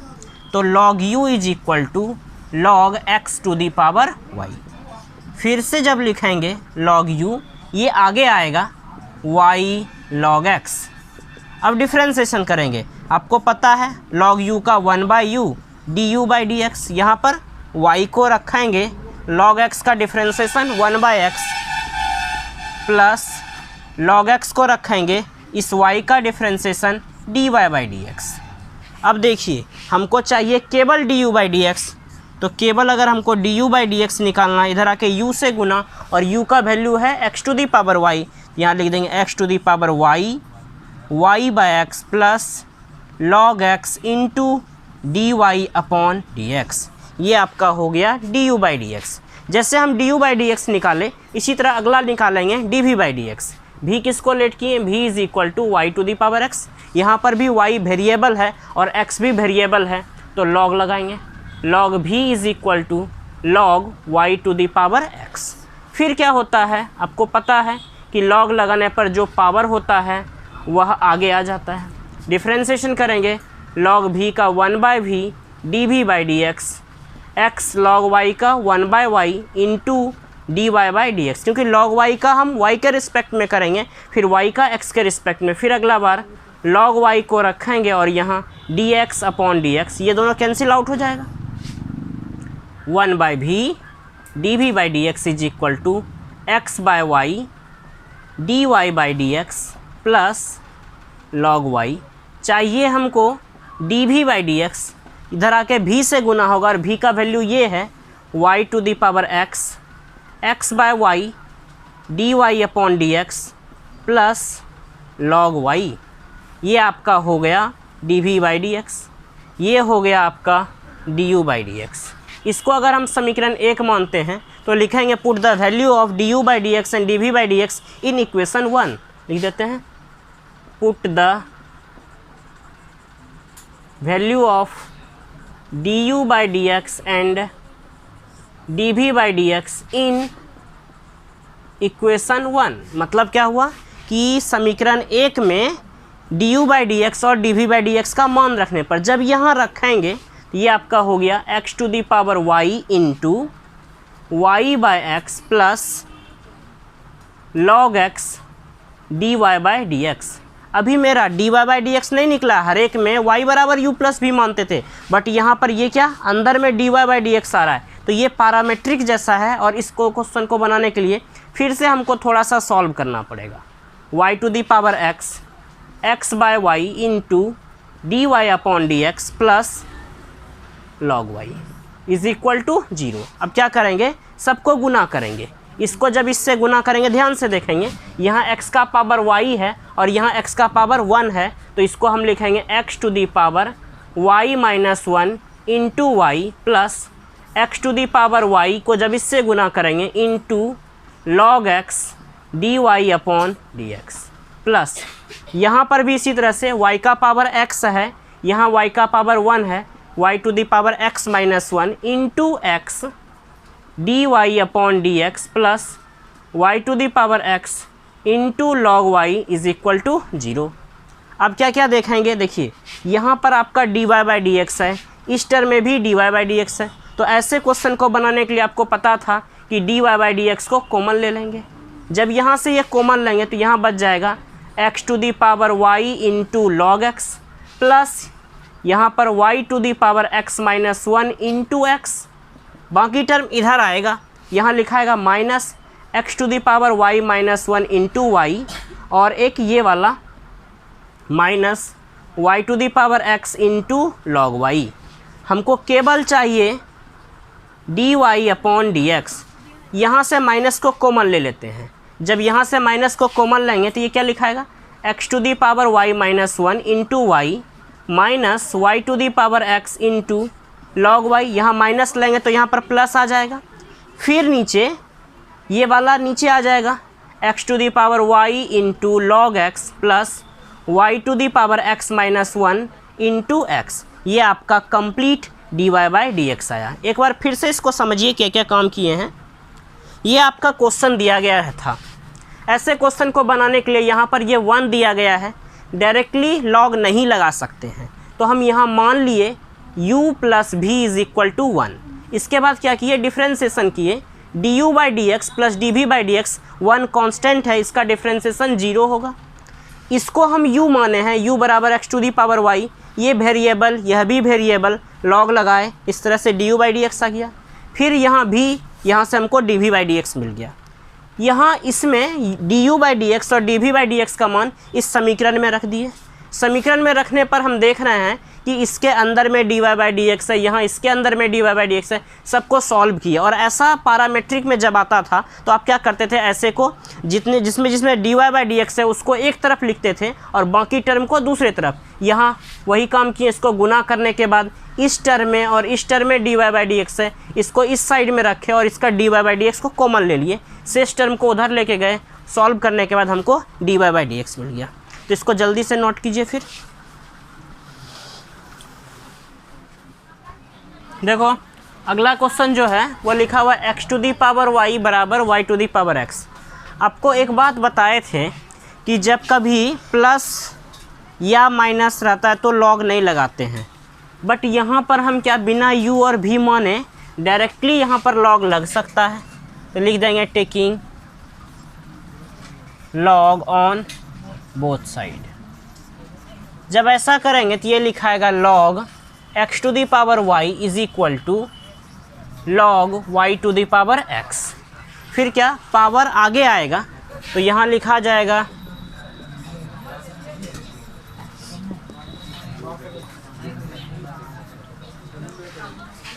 तो log u is equal to log x to the power y। फिर से जब लिखेंगे log u, ये आगे आएगा y log x। अब डिफ्रेंसिएशन करेंगे, आपको पता है log u का 1 by u du by D x, यहाँ पर y को रखेंगे log x का differentiation 1 by x plus log x को रखेंगे इस y का differentiation dy by D x. अब देखिए हमको चाहिए केवल du बाई डी एक्स, तो केवल अगर हमको du बाई डी एक्स निकालना है, इधर आके u से गुना, और u का वैल्यू है x to the power y, यहाँ लिख देंगे x to the power y by x plus log x into d Y upon D x. ये आपका हो गया du बाई डी एक्स। जैसे हम du बाई डी एक्स निकाले, इसी तरह अगला निकालेंगे dv बाई डी एक्स। भी किसको लेट किए, v is equal to y to the power x। यहाँ पर भी y वेरिएबल है और x भी वेरिएबल है, तो log लगाएंगे। log v is equal to log y to the power x। फिर क्या होता है, आपको पता है कि लॉग लगाने पर जो पावर होता है वह आगे आ जाता है। डिफ्रेंशिएशन करेंगे लॉग v का 1/v dv/dx, x log y का 1/y इंटू dy/dx, क्योंकि log y का हम y के रिस्पेक्ट में करेंगे, फिर y का x के रिस्पेक्ट में, फिर अगला बार log y को रखेंगे और यहाँ dx/dx, ये दोनों कैंसिल आउट हो जाएगा। 1/v dv/dx is equal to x/y dy/dx plus log y। चाहिए हमको dv/dx, इधर आके v से गुना होगा और v का वैल्यू ये है y to the power x, x/y dy/dx plus log y। ये आपका हो गया dv/dx, ये हो गया आपका du/dx। इसको अगर हम समीकरण 1 मानते हैं तो लिखेंगे put the value of du/dx and dv/dx in equation 1। लिख देते हैं put the value of du/dx and dv/dx in equation 1। मतलब क्या हुआ कि समीकरण 1 में du/dx और dv/dx का मान रखने पर जब यहाँ रखेंगे तो ये आपका हो गया x to the power y into y/x plus log x dy/dx। अभी मेरा dy/dx नहीं निकला, हर एक में y बराबर u प्लस भी मानते थे, बट यहाँ पर ये क्या अंदर में dy/dx आ रहा है, तो ये पैरामेट्रिक जैसा है और इसको क्वेश्चन को बनाने के लिए फिर से हमको थोड़ा सा सॉल्व करना पड़ेगा। y to the power x x/y into dy/dx plus log y is equal to 0। अब क्या करेंगे, सबको गुना करेंगे। इसको जब इससे गुना करेंगे ध्यान से देखेंगे, यहाँ x का पावर y है और यहाँ x का पावर 1 है, तो इसको हम लिखेंगे x to the power y minus 1 into y plus x to the power y को जब इससे गुना करेंगे into log x dy/dx plus यहाँ पर भी इसी तरह से y का पावर x है, यहाँ y का पावर 1 है, y to the power x minus 1 into x dy/dx plus y to the power x into log y is equal to 0। अब क्या क्या देखेंगे, देखिए यहाँ पर आपका dy/dx है, इस टर्म में भी dy/dx है, तो ऐसे क्वेश्चन को बनाने के लिए आपको पता था कि dy/dx को कॉमन ले लेंगे। जब यहाँ से ये कॉमन लेंगे तो यहाँ बच जाएगा x to the power y into log x plus यहाँ पर y to the power x minus 1 into x, बाकी टर्म इधर आएगा, यहाँ लिखाएगा minus x to the power y minus 1 into Y, और एक ये वाला minus y to the power x into log y। हमको केवल चाहिए dy/dx, यहाँ से माइनस को कॉमन ले लेते हैं। जब यहाँ से माइनस को कॉमन लेंगे तो ये क्या लिखाएगा x to the power y minus 1 into y minus y to the power x into log y, यहाँ माइनस लेंगे तो यहाँ पर प्लस आ जाएगा, फिर नीचे ये वाला नीचे आ जाएगा x to the power y into log x plus y to the power x minus 1 into x। ये आपका कंप्लीट dy/dx आया। एक बार फिर से इसको समझिए क्या क्या काम किए हैं। ये आपका क्वेश्चन दिया गया था, ऐसे क्वेश्चन को बनाने के लिए यहाँ पर ये 1 दिया गया है, डायरेक्टली लॉग नहीं लगा सकते हैं, तो हम यहाँ मान लिए u plus v is equal to 1। इसके बाद क्या किए, डिफ्रेंशिएशन किए, du/dx प्लस dv/dx 1 कांस्टेंट है, इसका डिफ्रेंशिएशन 0 होगा। इसको हम u माने हैं, u बराबर x to the power y, ये वेरिएबल यह भी वेरिएबल, लॉग लगाए, इस तरह से du/dx आ गया। फिर यहाँ भी, यहाँ से हमको dv/dx मिल गया। यहाँ इसमें du/dx और dv/dx का मान इस समीकरण में रख दिए। समीकरण में रखने पर हम देख रहे हैं कि इसके अंदर में dy/dx है, यहाँ इसके अंदर में dy/dx है, सबको सॉल्व किया। और ऐसा पैरामेट्रिक में जब आता था तो आप क्या करते थे, ऐसे को जिसमें dy/dx है उसको एक तरफ लिखते थे और बाकी टर्म को दूसरे तरफ। यहाँ वही काम किए, इसको गुना करने के बाद इस टर्म में और इस टर्म में dy/dx है, इसको इस साइड में रखे और इसका dy/dx को कॉमन ले लिए, शेष टर्म को उधर लेके गए, सॉल्व करने के बाद हमको dy/dx मिल गया। तो इसको जल्दी से नोट कीजिए। फिर देखो अगला क्वेश्चन जो है वो लिखा हुआ है x to the power y बराबर y to the power x। आपको एक बात बताए थे कि जब कभी प्लस या माइनस रहता है तो लॉग नहीं लगाते हैं, बट यहाँ पर हम क्या बिना u और v माने डायरेक्टली यहाँ पर लॉग लग सकता है। तो लिख देंगे taking log on both side. जब ऐसा करेंगे तो ये लिखाएगा log x to the power y is equal to log y to the power x। फिर क्या पावर आगे आएगा तो यहाँ लिखा जाएगा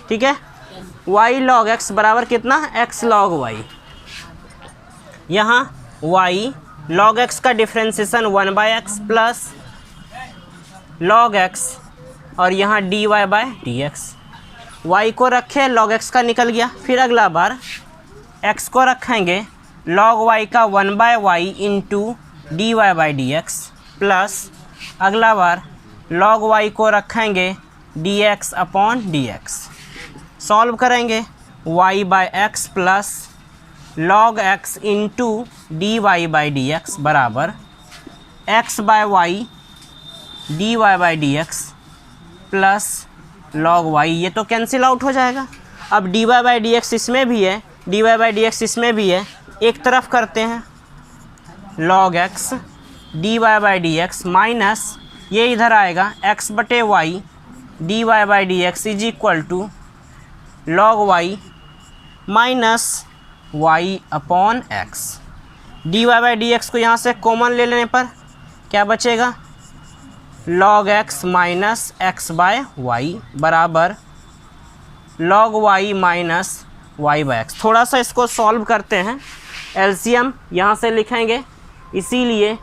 ठीक है y log x बराबर कितना x log y। यहाँ y log x का differentiation 1/x plus log x और यहाँ dy बाय dx। y को रखे log x का निकल गया। फिर अगला बार x को रखेंगे log y का 1/y इंटू dy बाई dx प्लस अगला बार log y को रखेंगे dx अपॉन dx। सॉल्व करेंगे y by x plus log x into dy by dx बराबर x by y dy by dx plus log y। ये तो कैंसिल आउट हो जाएगा। अब dy बाई dx इसमें भी है, dy बाई dx इसमें भी है, एक तरफ करते हैं log x dy by dx minus ये इधर आएगा x बटे y dy by dx is equal to log y minus y upon x। dy by dx को यहाँ से कॉमन ले लेने पर क्या बचेगा log x minus x by y बराबर log y minus y by x। थोड़ा सा इसको सॉल्व करते हैं, एलसीएम यहाँ से लिखेंगे, इसीलिए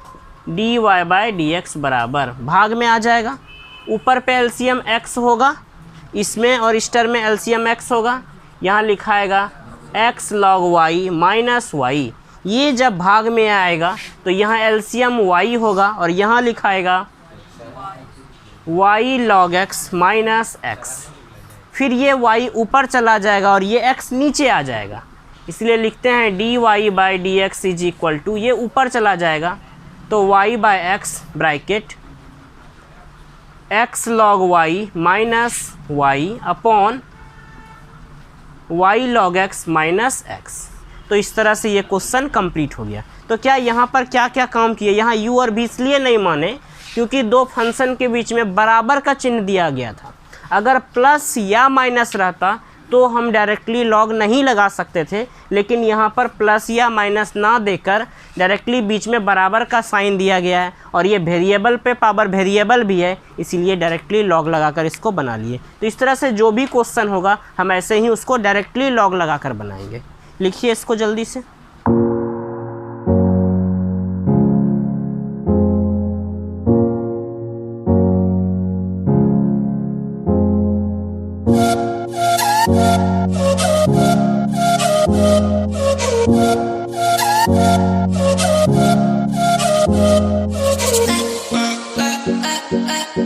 dy बाय dx बराबर भाग में आ जाएगा। ऊपर पे एलसीएम x होगा, इसमें और इस टर्म में एलसीएम x होगा। यहाँ लिखाएगा x log y minus y। ये जब भाग में आएगा तो यहाँ एलसीएम y होगा और यहाँ लिखाएगा y log x minus x। फिर ये y ऊपर चला जाएगा और ये x नीचे आ जाएगा, इसलिए लिखते हैं dy by dx is equal to, ये ऊपर चला जाएगा तो y by x bracket x log y minus y upon y log x minus x। तो इस तरह से ये क्वेश्चन कंप्लीट हो गया। तो क्या यहाँ पर क्या क्या काम किए, यहाँ u और v इसलिए नहीं माने क्योंकि दो फंक्शन के बीच में बराबर का चिन्ह दिया गया था। अगर प्लस या माइनस रहता तो हम डायरेक्टली लॉग नहीं लगा सकते थे, लेकिन यहाँ पर प्लस या माइनस ना देकर डायरेक्टली बीच में बराबर का साइन दिया गया है और ये वेरिएबल पे पावर वेरिएबल भी है, इसीलिए डायरेक्टली लॉग लगाकर इसको बना लिए। तो इस तरह से जो भी क्वेश्चन होगा हम ऐसे ही उसको डायरेक्टली लॉग लगाकर बनाएंगे। लिखिए इसको जल्दी से।